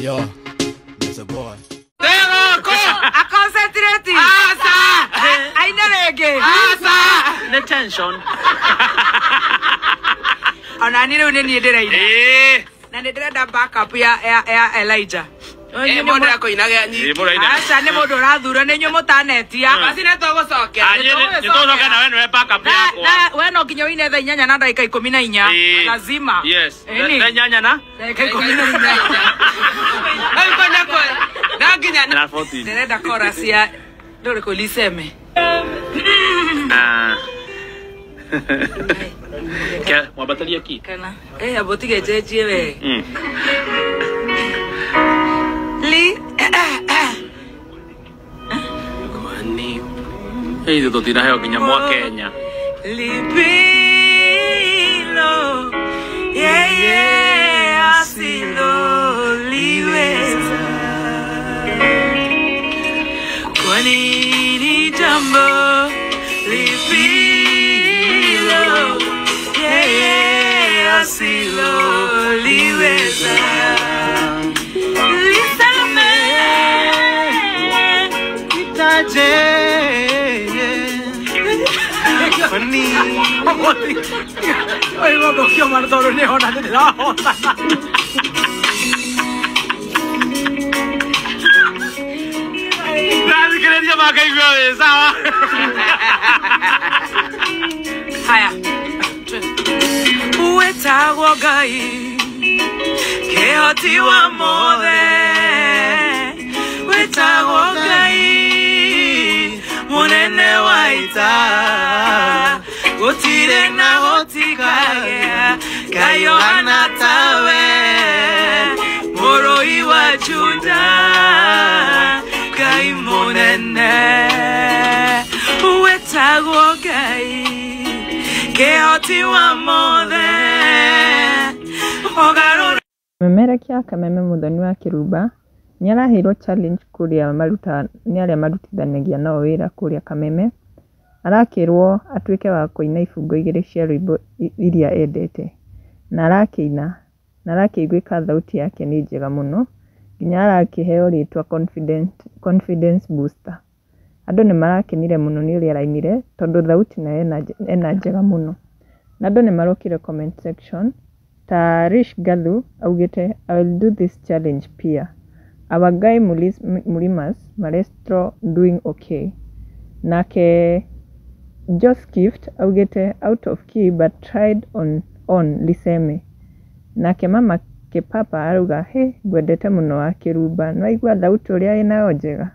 yo, that's a boy. I concentrate. I never again. The tension. Ona ni leo ni ndira ina. Na ndira da backup ya Elijah. Mundu yako inaga nyi. Acha ni mundu rathura ni nyu mutanetia. Basi na togo soke. Ni togo kana wewe we backup yako. Na wewe no kinyo ine tha inyanya na dakika 14 lazima. Yes. Na nyanya na dakika 14. Ai bana ko. Na ginya na 14. Ndira chorus ya ndore ko liseme. Ke mwabatalia ki? Kana. Abotige jeje we. Kwani Hei ndo tina heo kinya mwa Kenya. Lipilo. Yeah, asilo liweza. Kwani ni jambo lipilo. Yeah, asilo liweza. Funny. Ay, wag ko yung martoro ni Hona de la Hona. Nani quería más que yo sawa. Haya. Ueta wogai. Que otiwa mode. Ueta wogai. Munene waita Gotire na gotikagea Kayo anatawe Moro iwa juda Kai munene Uetago gai Keoti wa mothe Ogaro Memerekia Kameme Muthoni wa Kiruba nĩ araheirwo challenge kuria nĩ arĩa marutithanagia nao wĩra kuria Kameme. Arakĩrwo atuĩke wa kũina ibungo igĩrĩ cia rwĩmbo iria endete. Na arakĩina na arakĩiguĩka thauti yake nĩ njega mũno. Nginya arakĩheo rĩtwa confidence booster. Andũ nĩ marakenire mũno nĩ ũrĩa arainire tondũ thauti nayo ena njega mũno. Na andũ nĩ marokire comment section ta Rish Gathu augĩte I will do this challenge pia. Our guy Mulimas Maestro doing okay. Nake Just Gift augete out of key but tried on Liseme. Nake mama Kepapa aruga he gwendete muno wa Kiruba no igua thauti uria ina njega.